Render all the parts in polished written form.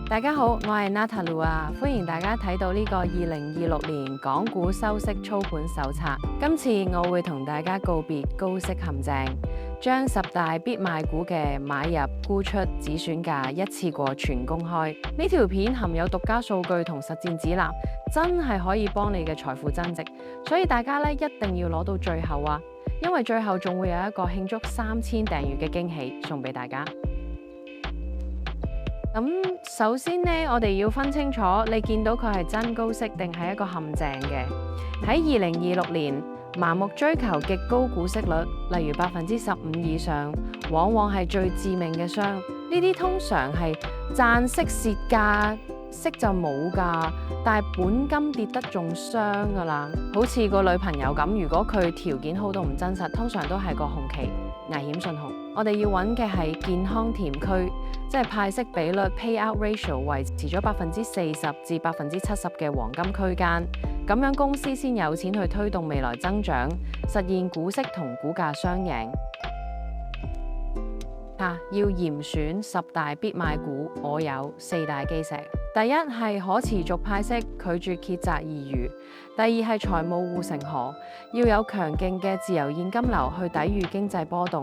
大家好，我係 Natalie 啊，歡迎大家睇到呢個2026年港股收息操盤手冊。今次我會同大家告別高息陷阱，將10大必賣股嘅買入、沽出、止損價一次過全公開。呢條片含有獨家數據同實戰指南，真係可以幫你嘅財富增值，所以大家咧一定要攞到最後啊！因為最後仲會有一個慶祝3000訂閱嘅驚喜送俾大家。咁首先呢，我哋要分清楚，你見到佢係真高息定係一個陷阱嘅。喺2026年，盲目追求極高股息率，例如15%以上，往往係最致命嘅傷。呢啲通常係賺息蝕價，息就冇㗎，但係本金跌得仲傷㗎啦。好似個女朋友咁，如果佢條件好到唔真實，通常都係個紅旗危險信號。我哋要揾嘅係健康甜區，即係派息比率 payout ratio 維持咗40%至70%嘅黃金區間，咁樣公司先有錢去推動未來增長，實現股息同股價雙贏。要嚴選10大必買股，我有4大基石。第一係可持續派息，拒絕竭澤而漁；第二係財務護城河，要有強勁嘅自由現金流去抵禦經濟波動；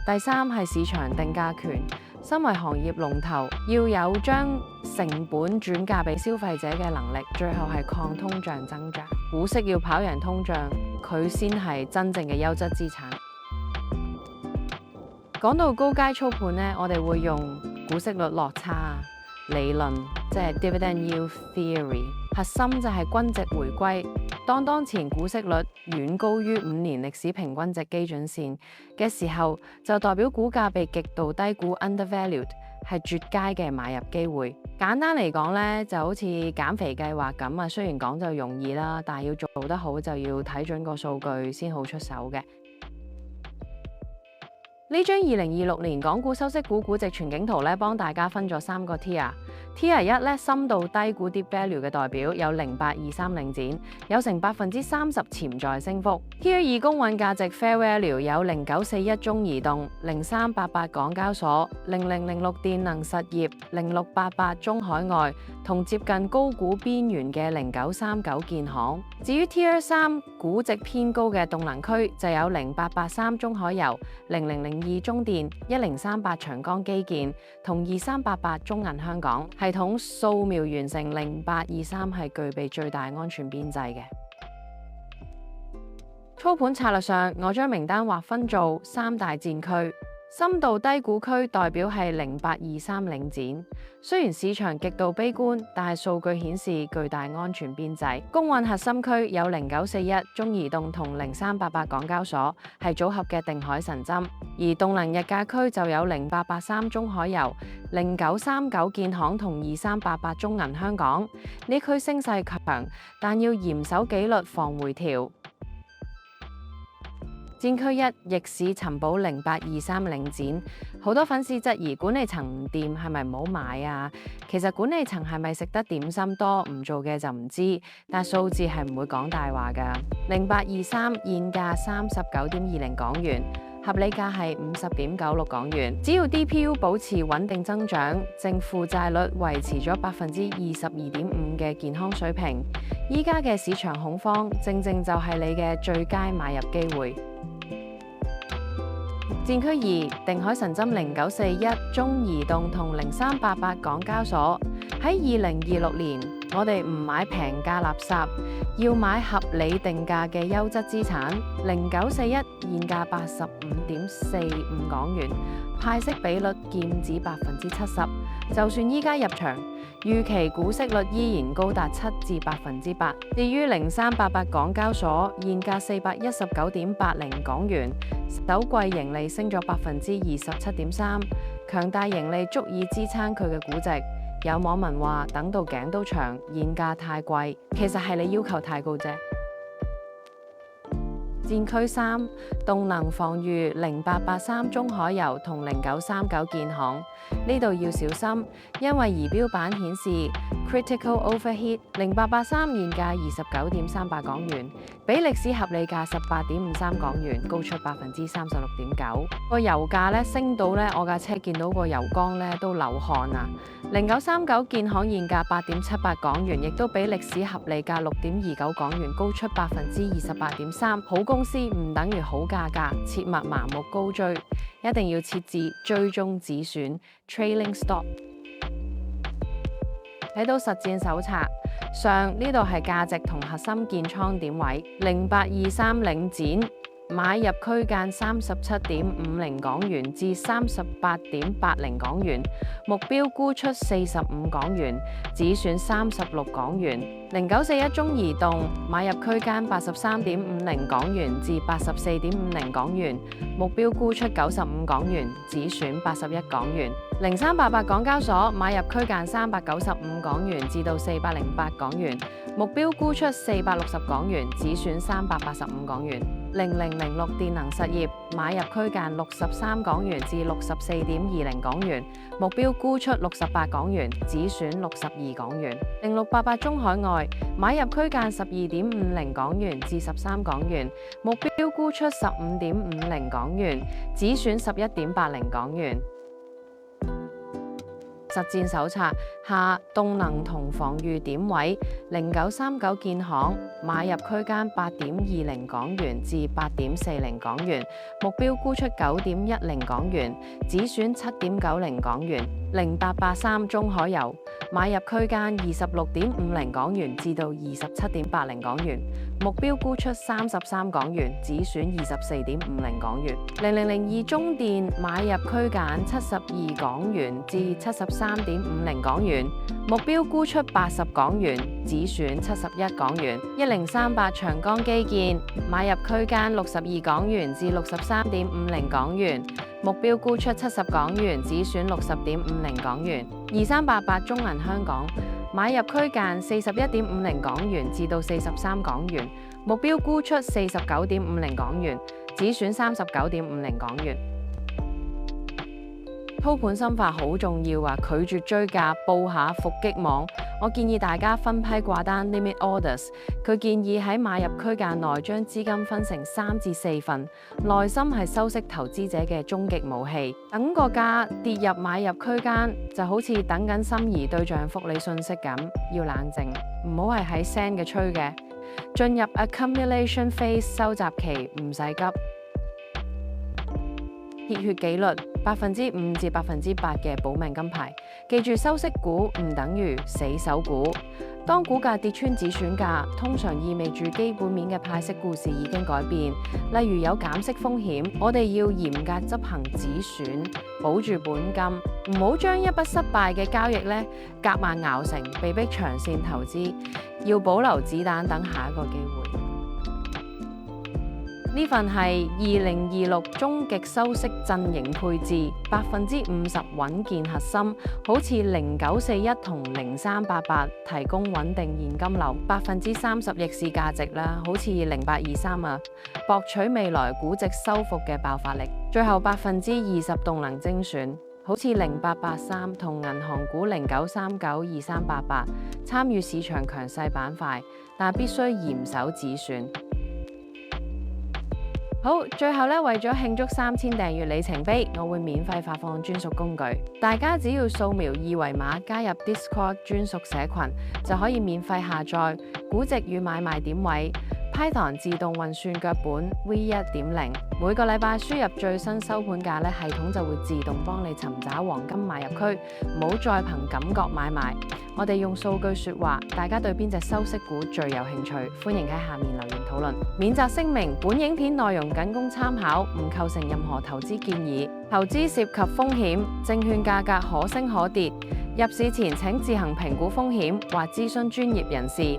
第三係市場定價權，身為行業龍頭，要有將成本轉嫁俾消費者嘅能力；最後係抗通脹增長，股息要跑贏通脹，佢先係真正嘅優質資產。講到高階操盤呢，我哋會用股息率落差理論，即係 dividend yield theory， 核心就係均值回歸。當前股息率遠高於5年歷史平均值基準線嘅時候，就代表股價被極度低估 undervalued， 係絕佳嘅買入機會。簡單嚟講呢，就好似減肥計劃咁啊，雖然講就容易啦，但係要做得好就要睇準個數據先好出手嘅。呢張2026年港股收息股估值全景圖咧，幫大家分咗3個 tier。Tier 1咧，深度低估 deep value 嘅代表有0823領展，有成30%潛在升幅。Tier 2公允價值 fair value 有0941中移動、0388港交所、0006電能實業、0688中海外，同接近高估邊緣嘅0939建行。至於 Tier 3估值偏高嘅動能區，就有0883中海油、0002中電、1038長江基建同2388中銀香港。系統掃描完成0823係具備最大安全邊際嘅。操盤策略上，我將名單劃分做3大戰區。深度低估區代表係0823領展，雖然市場極度悲觀，但係數據顯示巨大安全邊際。公允核心區有0941中移動同0388港交所，係組合嘅定海神針；而動能日價區就有0883中海油、0939建行同2388中銀香港。呢區升勢強，但要嚴守紀律防回調。戰區1逆市尋寶0823領展，好多粉絲質疑管理層唔掂，係咪唔好買啊？其實管理層係咪食得點心多，唔做嘅就唔知，但數字係唔會講大話㗎。0823現價39.20港元，合理價係50.96港元。只要 DPU 保持穩定增長，淨負債率維持咗22.5%嘅健康水平，依家嘅市場恐慌，正正就係你嘅最佳買入機會。戰區2定海神針0941中移動同0388港交所。喺2026年，我哋唔買平價垃圾，要買合理定價嘅優質資產。0941現價85.45港元，派息比率劍指70%。就算依家入場，預期股息率依然高達7至8%。至於0388港交所，現價419.80港元，首季盈利升咗27.3%，強大盈利足以支撐佢嘅估值。有網民話等到頸都長，現價太貴，其實係你要求太高啫。戰區3動能防禦0883中海油同0939建行，呢度要小心，因為儀表板顯示 Critical Overheat 0883現價29.38港元，比歷史合理價18.53港元高出36.9%。個油價咧升到咧，我架車見到個油缸咧都流汗啊！0939建行現價8.78港元，亦都比歷史合理價6.29港元高出28.3%。好公司唔等於好價格，切勿盲目高追，一定要設置追蹤止損 （Trailing Stop）。睇到實戰手冊上呢度係價值同核心建倉點位，0823領展買入區間37.50港元至38.80港元，目標沽出45港元，止損36港元。0941中移動買入區間83.50港元至84.50港元，目標沽出95港元，止損81港元。0388港交所買入區間395港元至到408港元，目標沽出460港元，止損385港元。0006電能實業買入區間63港元至64.20港元，目標沽出68港元，止損62港元。0688中海外買入區間12.50港元至13港元，目標沽出15.50港元，止損11.80港元。實戰手冊下動能同防禦點位0939建行買入區間8.20港元至8.40港元，目標沽出9.10港元，止損7.90港元。0883中海油買入區間26.50港元至到27.80港元，目標沽出33港元，止損24.50港元。0002中電買入區間72港元至73.50港元，目標沽出80港元，止損71港元。1038長江基建買入區間62港元至63.50港元，目標沽出70港元，止損60.50港元。2388中銀香港買入區間41.50港元至到43港元，目標沽出49.50港元，止損39.50港元。鋪盤心法好重要啊！拒絕追價，報下伏擊網。我建議大家分批掛單 limit orders。佢建議喺買入區間內將資金分成3至4份，耐心係收息投資者嘅終極武器。等個價跌入買入區間，就好似等緊心儀對象覆你信息咁，要冷靜，唔好係喺 send 嘅吹嘅。進入 accumulation phase 收集期，唔使急。熱血紀律5%至8%嘅保命金牌，記住收息股唔等於死守股。當股價跌穿止損價，通常意味住基本面嘅派息故事已經改變，例如有減息風險。我哋要嚴格執行止損，保住本金，唔好將一筆失敗嘅交易咧夾硬熬成被逼長線投資，要保留子彈等下一個機會。呢份係2026終極收息陣營配置，50%穩健核心，好似0941同0388提供穩定現金流，30%逆市價值啦，好似0823啊，博取未來估值收復嘅爆發力。最後20%動能精選，好似0883同銀行股09392388參與市場強勢板塊，但必須嚴守止損。好，最後為咗慶祝3000訂閱里程碑，我會免費發放專屬工具。大家只要掃描2維碼加入 Discord 專屬社群，就可以免費下載估值與買賣點位、Python 自動運算腳本 V1.0。每個禮拜輸入最新收盤價系統就會自動幫你尋找黃金買入區，唔好再憑感覺買賣。我哋用數據說話，大家對邊隻收息股最有興趣？歡迎喺下面留言討論。免責聲明：本影片內容僅供參考，唔構成任何投資建議。投資涉及風險，證券價格可升可跌，入市前請自行評估風險或諮詢專業人士。